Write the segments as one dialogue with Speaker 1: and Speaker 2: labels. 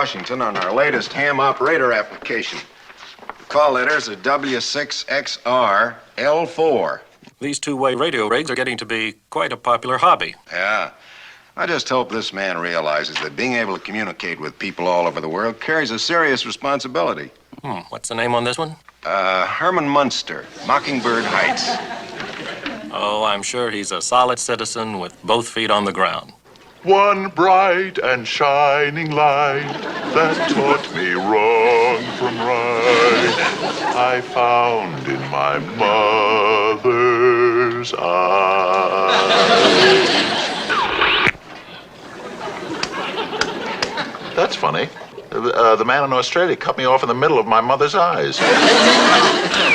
Speaker 1: Washington on our latest ham operator application. The call letters are W6XR L4.
Speaker 2: These two-way radio rigs are getting to be quite a popular hobby.
Speaker 1: Yeah. I just hope this man realizes that being able to communicate with people all over the world carries a serious responsibility.
Speaker 2: What's the name on this one?
Speaker 1: Herman Munster, Mockingbird Heights.
Speaker 2: Oh, I'm sure he's a solid citizen with both feet on the ground.
Speaker 3: One bright and shining light that taught me wrong from right, I found in my mother's eyes. That's funny. The man in Australia cut me off in the middle of my mother's eyes.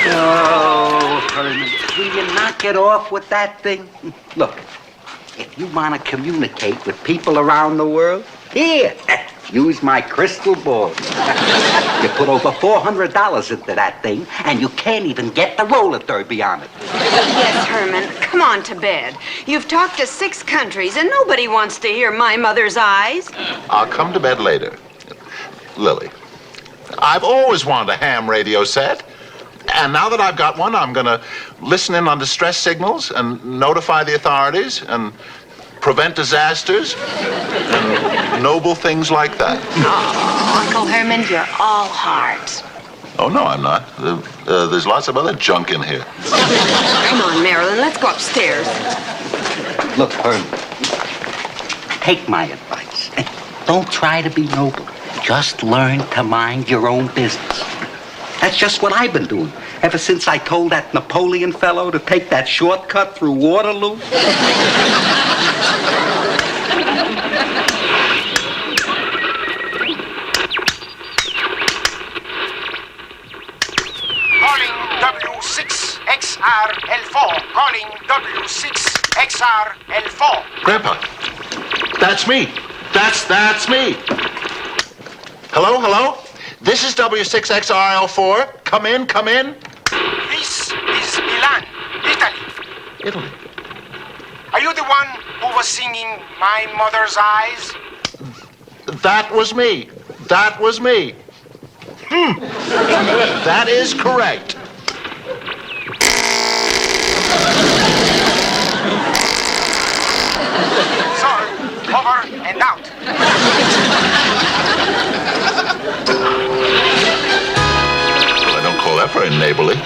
Speaker 4: Oh, Herman, will you knock it off with that thing? Look, if you want to communicate with people around the world, here, use my crystal ball. You put over $400 into that thing, and you can't even get the roller derby on it.
Speaker 5: Yes, Herman, come on to bed. You've talked to 6 countries, and nobody wants to hear my mother's eyes.
Speaker 3: I'll come to bed later. Lily, I've always wanted a ham radio set. And now that I've got one, I'm going to listen in on distress signals and notify the authorities and prevent disasters and noble things like that.
Speaker 5: Oh, Uncle Herman, you're all heart.
Speaker 3: Oh, no, I'm not. There's lots of other junk in here.
Speaker 5: Come on, Marilyn, let's go upstairs.
Speaker 4: Look, Herman, take my advice. Don't try to be noble. Just learn to mind your own business. That's just what I've been doing ever since I told that Napoleon fellow to take that shortcut through Waterloo.
Speaker 6: Calling W6XRL4. Calling W6XRL4.
Speaker 3: Grandpa, that's me. That's me. Hello? This is W6XRL4. Come in.
Speaker 6: This is Milan,
Speaker 3: Italy.
Speaker 6: Are you the one who was singing My Mother's Eyes?
Speaker 3: That was me. That is correct.
Speaker 6: Sir, over and out.
Speaker 3: Well, I don't call that very neighborly.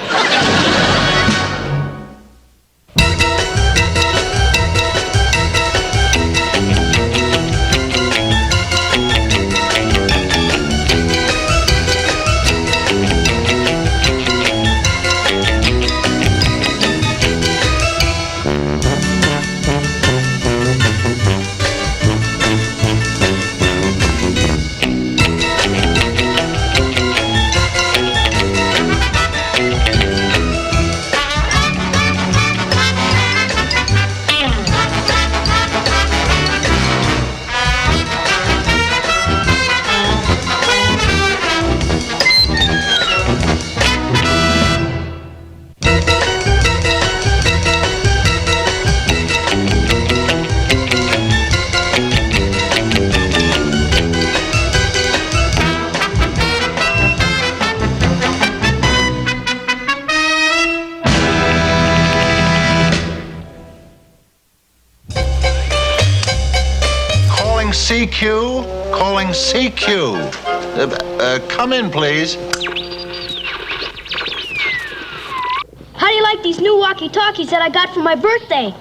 Speaker 3: Calling CQ. Come in, please.
Speaker 7: How do you like these new walkie-talkies that I got for my birthday?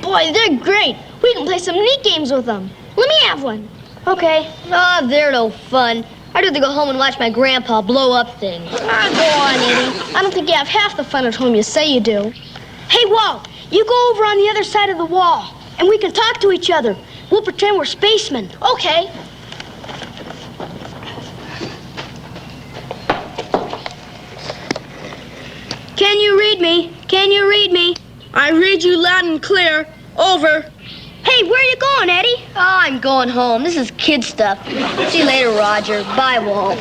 Speaker 7: Boy, they're great. We can play some neat games with them. Let me have one. Okay.
Speaker 8: Oh, they're no fun. I'd rather go home and watch my grandpa blow up things.
Speaker 7: Go on, Eddie. I don't think you have half the fun at home you say you do. Hey, Walt, you go over on the other side of the wall, and we can talk to each other. We'll pretend we're spacemen. Okay. Can you read me? Can you read me?
Speaker 8: I read you loud and clear. Over.
Speaker 7: Hey, where are you going, Eddie?
Speaker 8: Oh, I'm going home. This is kid stuff. See you later, Roger. Bye, Walt.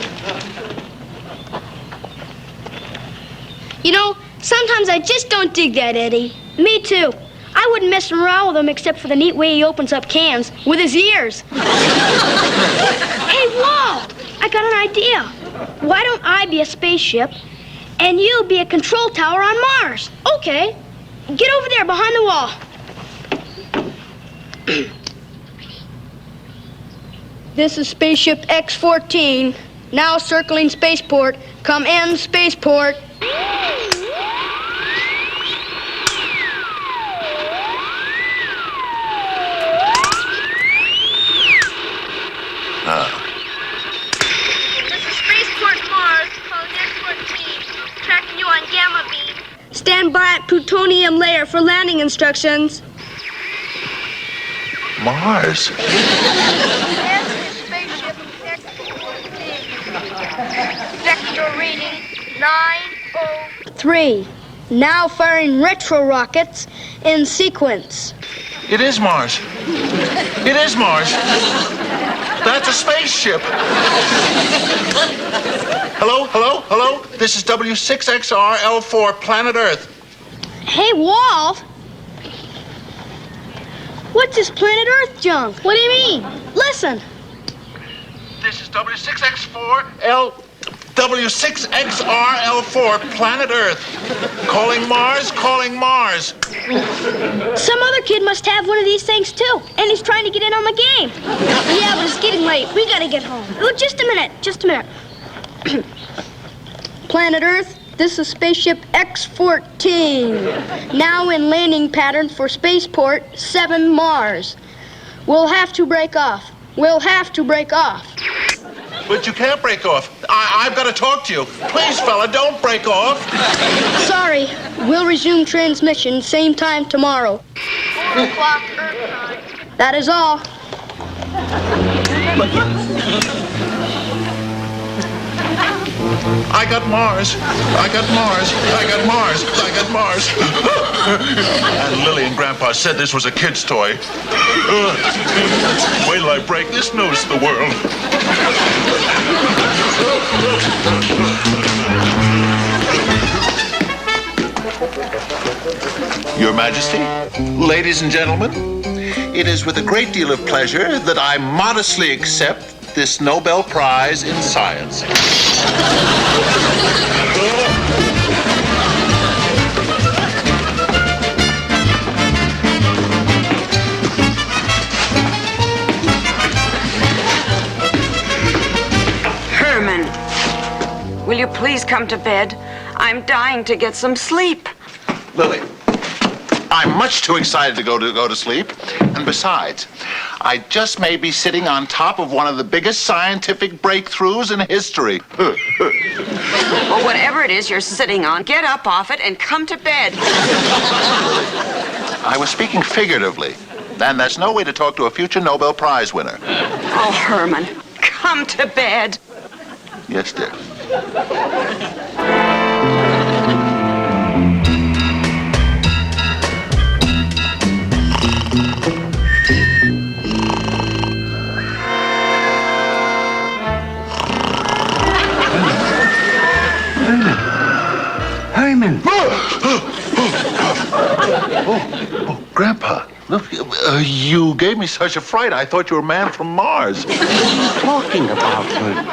Speaker 7: You know, sometimes I just don't dig that, Eddie. Me too. I wouldn't mess around with him except for the neat way he opens up cans with his ears. Hey, Walt, I got an idea. Why don't I be a spaceship and you be a control tower on Mars? Okay. Get over there behind the wall. This is spaceship X-14, now circling spaceport. Come in, spaceport.
Speaker 8: This is Spaceport Mars, calling X-14, tracking you on gamma beam.
Speaker 7: Stand by at plutonium layer for landing instructions.
Speaker 3: Mars.
Speaker 8: This is Spaceship X-14. Vector reading 903.
Speaker 7: 3. Now firing retro rockets in sequence.
Speaker 3: It is Mars. It is Mars. That's a spaceship. Hello, hello, hello. This is W6XR-L4, planet Earth.
Speaker 7: Hey, Walt. What's this planet Earth junk? What do you mean? Listen.
Speaker 3: This is W6XR-L4, planet Earth. Calling Mars, calling Mars.
Speaker 7: Some other kid must have one of these things too, and he's trying to get in on the game. Yeah, but it's getting late. We gotta get home. Oh, just a minute. Planet Earth, this is spaceship X-14. Now in landing pattern for spaceport 7 Mars. We'll have to break off.
Speaker 3: But you can't break off. I've got to talk to you. Please, fella, don't break off.
Speaker 7: Sorry. We'll resume transmission same time tomorrow.
Speaker 8: 4 o'clock Earth time.
Speaker 7: That is all.
Speaker 3: I got Mars. And Lily and Grandpa said this was a kid's toy. Wait till I break this news to the world. Your Majesty, ladies and gentlemen, it is with a great deal of pleasure that I modestly accept this Nobel Prize in Science.
Speaker 5: Herman, will you please come to bed? I'm dying to get some sleep.
Speaker 3: Lily, I'm much too excited to go to sleep. And besides, I just may be sitting on top of one of the biggest scientific breakthroughs in history.
Speaker 5: Well, whatever it is you're sitting on, get up off it and come to bed.
Speaker 3: I was speaking figuratively. And that's no way to talk to a future Nobel Prize winner.
Speaker 5: Oh, Herman, come to bed.
Speaker 3: Yes, dear.
Speaker 4: Herman.
Speaker 3: Oh, Grandpa. Look, you gave me such a fright. I thought you were a man from Mars.
Speaker 4: What are you talking about, Herman?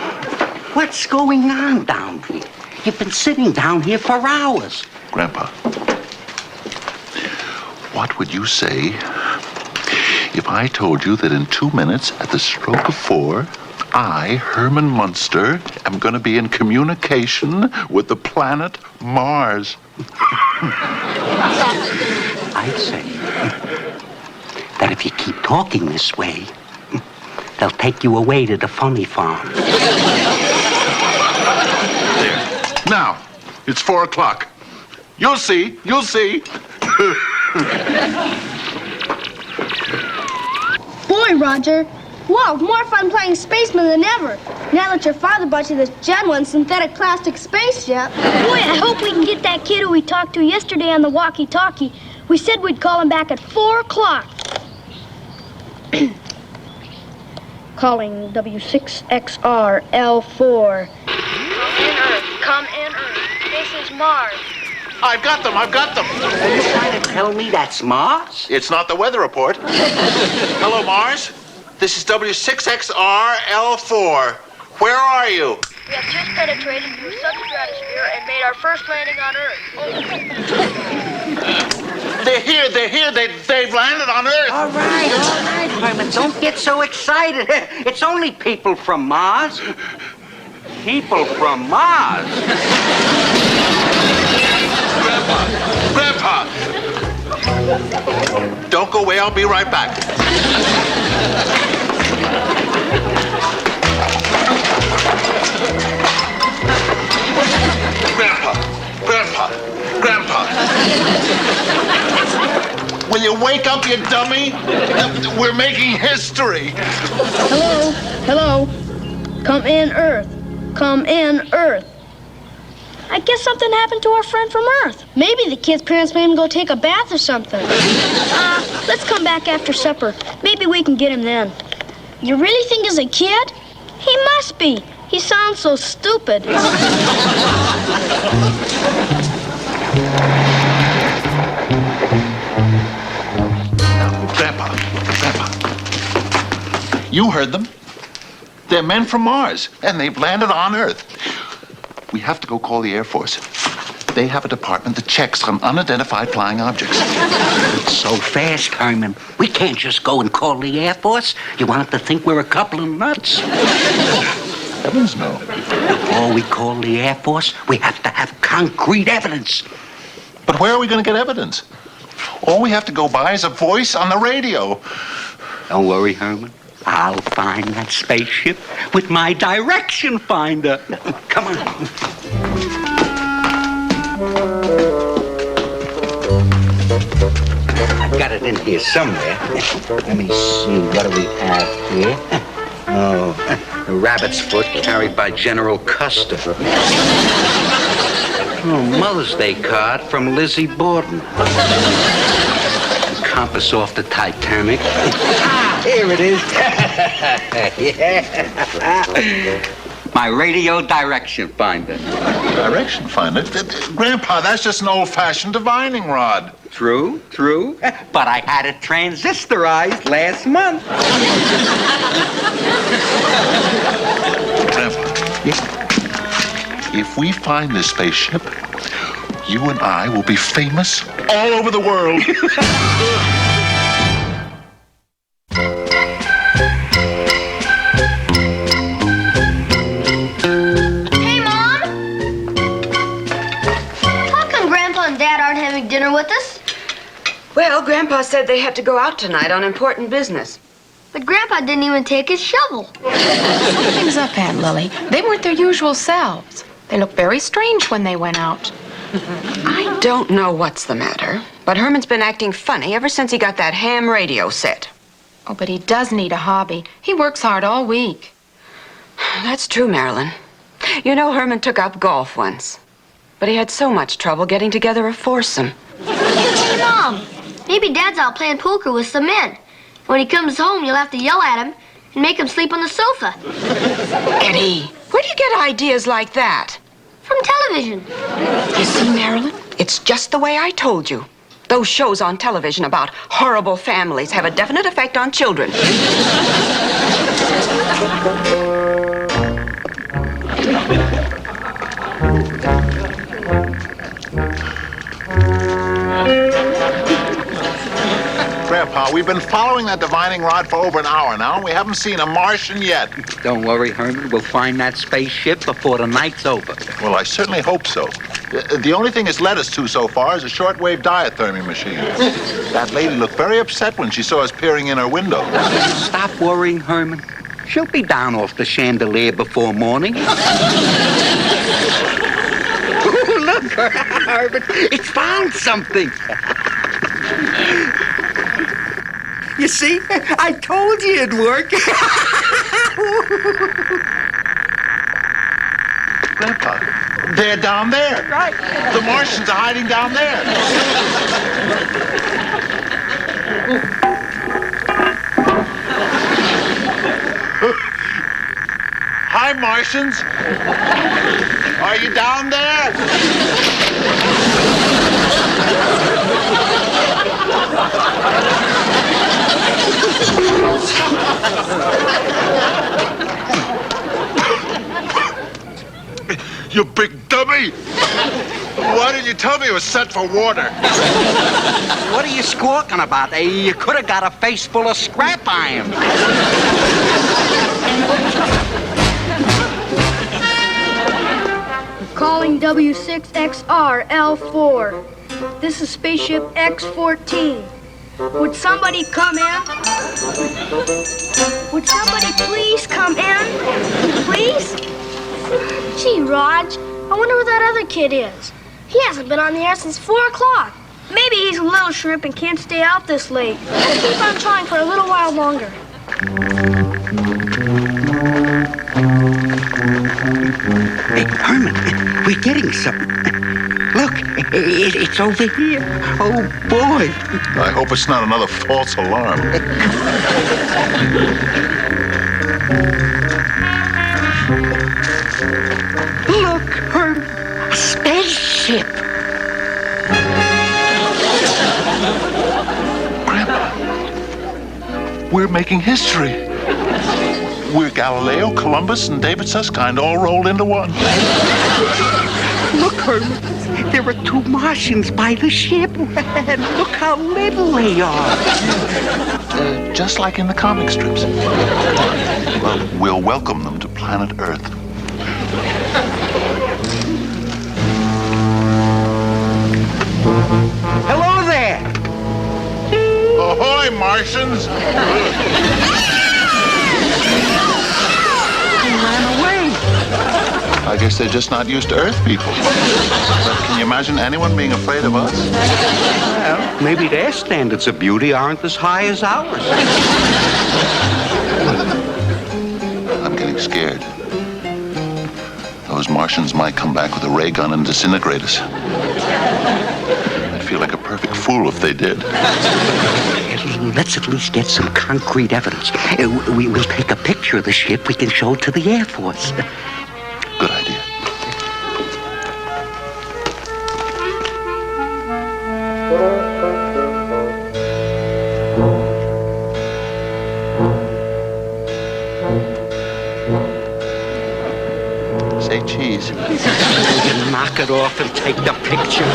Speaker 4: What's going on down here? You've been sitting down here for hours.
Speaker 3: Grandpa, what would you say if I told you that in 2 minutes, at the stroke of 4, I, Herman Munster, am going to be in communication with the planet Mars?
Speaker 4: I'd say that if you keep talking this way, they'll take you away to the funny farm.
Speaker 3: There. Now, it's 4 o'clock. You'll see.
Speaker 7: Boy, Roger. Whoa, more fun playing spaceman than ever. Now that your father bought you this genuine synthetic plastic spaceship. Boy, I hope we can get that kid who we talked to yesterday on the walkie-talkie. We said we'd call him back at 4 o'clock. Calling W6XR-L4.
Speaker 8: Come in Earth. This is Mars.
Speaker 3: I've got them.
Speaker 4: Are you trying to tell me that's Mars?
Speaker 3: It's not the weather report. Hello, Mars. This is W6XR-L4. Where are you?
Speaker 8: We have just penetrated through the southern stratosphere and made our first landing on Earth.
Speaker 3: They're here. They've landed on Earth.
Speaker 4: All right, Herman. Don't get so excited. It's only people from Mars. People from Mars.
Speaker 3: Grandpa! Don't go away. I'll be right back. Grandpa. Will you wake up, you dummy? We're making history.
Speaker 7: Hello. Come in, Earth. Come in, Earth. I guess something happened to our friend from Earth. Maybe the kid's parents made him go take a bath or something. Let's come back after supper. Maybe we can get him then. You really think he's a kid? He must be. He sounds so stupid.
Speaker 3: Grandpa. You heard them. They're men from Mars, and they've landed on Earth. We have to go call the Air Force. They have a department that checks on unidentified flying objects.
Speaker 4: It's so fast, Herman. We can't just go and call the Air Force. You want them to think we're a couple of nuts.
Speaker 3: Heavens no.
Speaker 4: Before we call the Air Force, we have to have concrete evidence.
Speaker 3: But where are we going to get evidence? All we have to go by is a voice on the radio.
Speaker 4: Don't worry, Herman. I'll find that spaceship with my direction finder. Come on. I've got it in here somewhere. Let me see. What do we have here? Oh, a rabbit's foot carried by General Custer. Oh, Mother's Day card from Lizzie Borden. Compass off the Titanic. Here it is. Yeah. My radio direction finder.
Speaker 3: Direction finder? Grandpa, that's just an old-fashioned divining rod.
Speaker 4: True. But I had it transistorized last month.
Speaker 3: Grandpa, if we find this spaceship, you and I will be famous all over the world.
Speaker 8: Hey, Mom! How come Grandpa and Dad aren't having dinner with us?
Speaker 5: Well, Grandpa said they had to go out tonight on important business.
Speaker 8: But Grandpa didn't even take his shovel.
Speaker 9: Something's up, Aunt Lily. They weren't their usual selves. They looked very strange when they went out.
Speaker 5: I don't know what's the matter, but Herman's been acting funny ever since he got that ham radio set.
Speaker 9: Oh, but he does need a hobby. He works hard all week.
Speaker 5: That's true, Marilyn. You know, Herman took up golf once, but he had so much trouble getting together a foursome.
Speaker 8: Hey, Mom! Maybe Dad's out playing poker with some men. When he comes home, you'll have to yell at him and make him sleep on the sofa.
Speaker 5: Eddie, where do you get ideas like that?
Speaker 8: From television.
Speaker 5: You see, Marilyn, it's just the way I told you. Those shows on television about horrible families have a definite effect on children.
Speaker 3: Grandpa, we've been following that divining rod for over an hour now, and we haven't seen a Martian yet.
Speaker 4: Don't worry, Herman. We'll find that spaceship before the night's over.
Speaker 3: Well, I certainly hope so. The only thing it's led us to so far is a shortwave diathermy machine. That lady looked very upset when she saw us peering in her window.
Speaker 4: Stop worrying, Herman. She'll be down off the chandelier before morning. Oh, look, Herman. It's found something. You see? I told you it'd work.
Speaker 3: Grandpa, they're down there.
Speaker 4: Right.
Speaker 3: The Martians are hiding down there. Hi, Martians. Are you down there? didn't you tell me it was set for water?
Speaker 4: What are you squawking about? You could have got a face full of scrap iron.
Speaker 7: Calling W6XR L4. This is spaceship X14. Would somebody come in? Would somebody please come in? Please? Gee, Raj, I wonder where that other kid is. He hasn't been on the air since 4 o'clock. Maybe he's a little shrimp and can't stay out this late. We'll keep on trying for a little while longer.
Speaker 4: Hey, Herman, we're getting something. Look, it's over here. Oh, boy.
Speaker 3: I hope it's not another false alarm.
Speaker 4: Look, Herman, a spaceship.
Speaker 3: Grandpa, we're making history. We're Galileo, Columbus, and David Susskind all rolled into one.
Speaker 4: Look, Herman, there are 2 Martians by the ship. And look how little they are.
Speaker 3: Just like in the comic strips. Well, we'll welcome them to planet Earth.
Speaker 4: Hello there.
Speaker 3: Ahoy, Martians! I guess they're just not used to Earth people. But can you imagine anyone being afraid of us?
Speaker 4: Well, maybe their standards of beauty aren't as high as ours.
Speaker 3: I'm getting scared. Those Martians might come back with a ray gun and disintegrate us. I'd feel like a perfect fool if they did.
Speaker 4: Let's at least get some concrete evidence. We will take a picture of the ship we can show to the Air Force.
Speaker 3: Good idea. Say cheese.
Speaker 4: Knock it off and take the picture.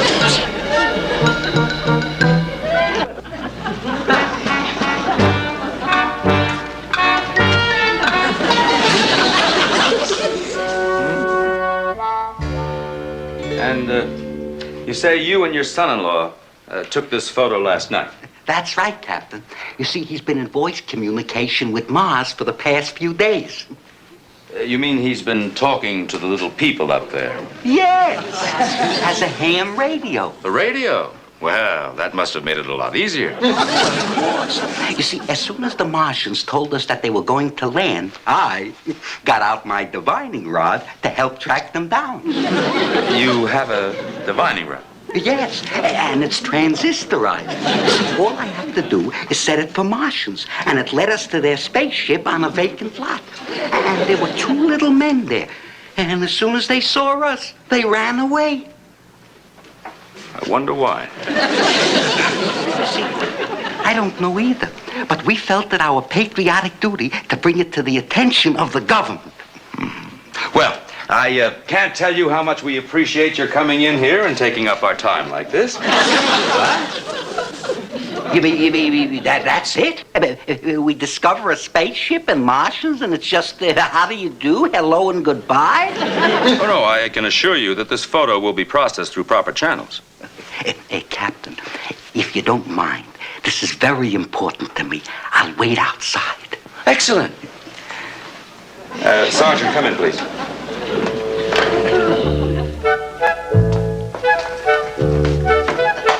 Speaker 10: You say you and your son-in-law took this photo last night?
Speaker 4: That's right, Captain. You see, he's been in voice communication with Mars for the past few days.
Speaker 10: You mean he's been talking to the little people up there?
Speaker 4: Yes. Has a ham radio.
Speaker 10: The radio? Well, that must have made it a lot easier.
Speaker 4: Of course. You see, as soon as the Martians told us that they were going to land, I got out my divining rod to help track them down.
Speaker 10: You have a divining rod?
Speaker 4: Yes, and it's transistorized. All I have to do is set it for Martians, and it led us to their spaceship on a vacant lot. And there were 2 little men there. And as soon as they saw us, they ran away.
Speaker 10: I wonder why.
Speaker 4: See, I don't know either. But we felt it our patriotic duty to bring it to the attention of the government.
Speaker 10: Well, I can't tell you how much we appreciate your coming in here and taking up our time like this.
Speaker 4: You mean that's it? We discover a spaceship and Martians and it's just how do you do, hello and goodbye?
Speaker 10: Oh, no, I can assure you that this photo will be processed through proper channels.
Speaker 4: Hey, Captain, if you don't mind, this is very important to me. I'll wait outside.
Speaker 10: Excellent. Sergeant, come in, please.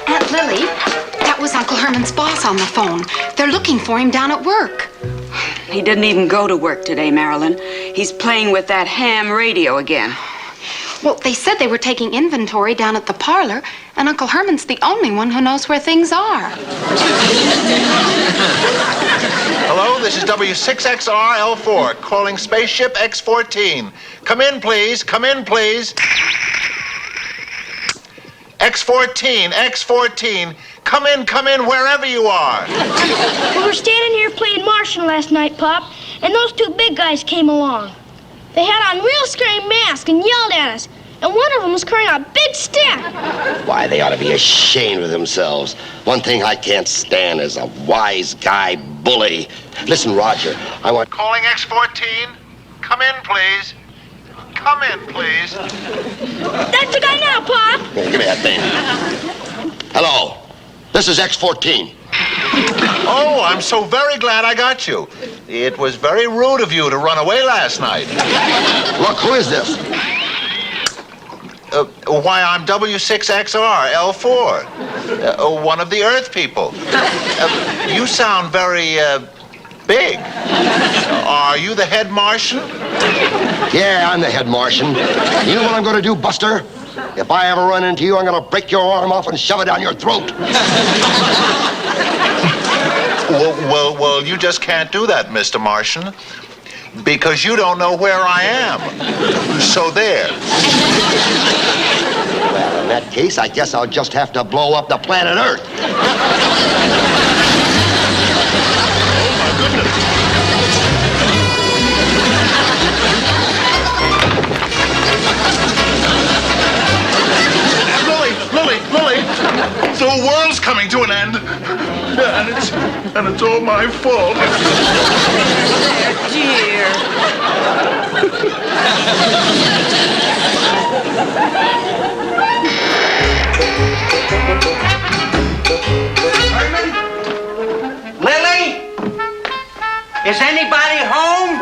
Speaker 9: Aunt Lily, that was Uncle Herman's boss on the phone. They're looking for him down at work.
Speaker 5: He didn't even go to work today, Marilyn. He's playing with that ham radio again.
Speaker 9: Well, they said they were taking inventory down at the parlor, and Uncle Herman's the only one who knows where things are.
Speaker 3: Hello, this is W6XR L4, calling spaceship X14. Come in, please. Come in, please. X14, come in, wherever you are.
Speaker 7: We were standing here playing Martian last night, Pop, and those 2 big guys came along. They had on real scary masks and yelled at us, and one of them was carrying a big stick.
Speaker 11: Why, they ought to be ashamed of themselves. One thing I can't stand is a wise guy bully. Listen, Roger, I want...
Speaker 3: Calling X14. Come in, please. Come in, please.
Speaker 7: That's the guy now, Pop.
Speaker 11: Here, give me that thing. Hello. This is X14.
Speaker 3: Oh, I'm so very glad I got you. It was very rude of you to run away last night.
Speaker 11: Look, who is this?
Speaker 3: Why, I'm W6XR, L4. One of the Earth people. You sound very, big. Are you the head Martian?
Speaker 11: Yeah, I'm the head Martian. You know what I'm going to do, Buster? If I ever run into you, I'm going to break your arm off and shove it down your throat.
Speaker 3: Well, you just can't do that, Mr. Martian. Because you don't know where I am. So there.
Speaker 11: Well, in that case, I guess I'll just have to blow up the planet Earth.
Speaker 3: Lily, the world's coming to an end. And it's all my fault.
Speaker 5: Dear.
Speaker 4: Lily? Is anybody home?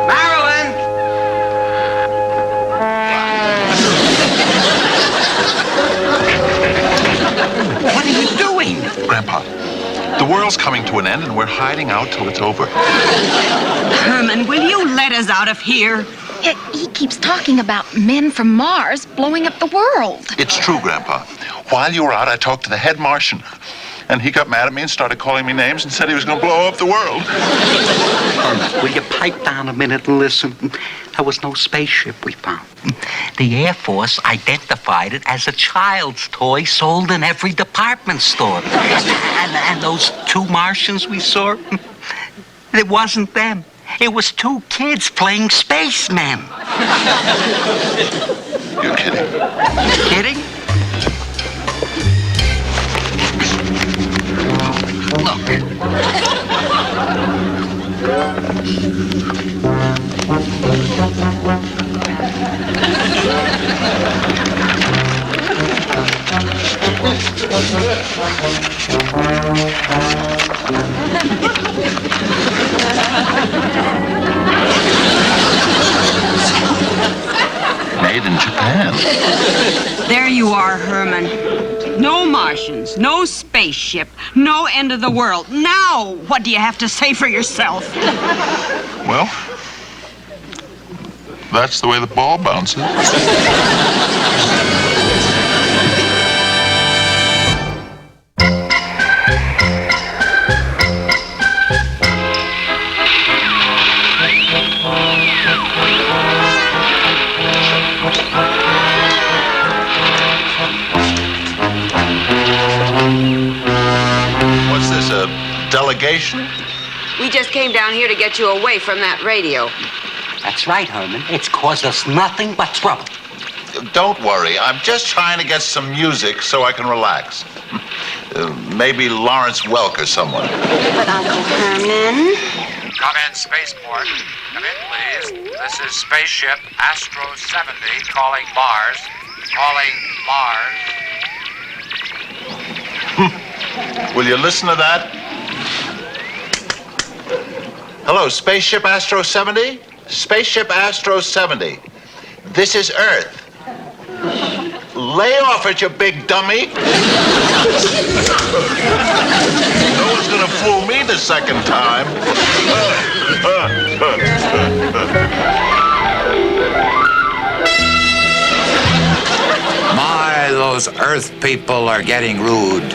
Speaker 4: Marilyn? What are you doing?
Speaker 3: Grandpa, the world's coming to an end and we're hiding out till it's over.
Speaker 5: Herman, will you let us out of here?
Speaker 9: He keeps talking about men from Mars blowing up the world.
Speaker 3: It's true, Grandpa. While you were out, I talked to the head Martian. And he got mad at me and started calling me names and said he was going to blow up the world.
Speaker 4: Herman, will you pipe down a minute and listen? There was no spaceship we found. The Air Force identified it as a child's toy sold in every department store. And those two Martians we saw, it wasn't them. It was two kids playing spacemen.
Speaker 3: You're kidding.
Speaker 4: Kidding? Look.
Speaker 3: Made in Japan.
Speaker 5: There you are, Herman. No Martians, no spaceship, no end of the world. Now, what do you have to say for yourself?
Speaker 3: Well, that's the way the ball bounces. What's this, a delegation?
Speaker 5: We just came down here to get you away from that radio.
Speaker 4: That's right, Herman. It's caused us nothing but trouble.
Speaker 3: Don't worry. I'm just trying to get some music so I can relax. Maybe Lawrence Welk or someone.
Speaker 5: But Uncle Herman...
Speaker 6: Come in, spaceport. Come in, please. This is spaceship Astro 70 calling Mars. Calling Mars.
Speaker 3: Will you listen to that? Hello, Spaceship Astro 70? Spaceship Astro 70. This is Earth. Lay off it, you big dummy. No one's gonna fool me the second time.
Speaker 12: My, those Earth people are getting rude.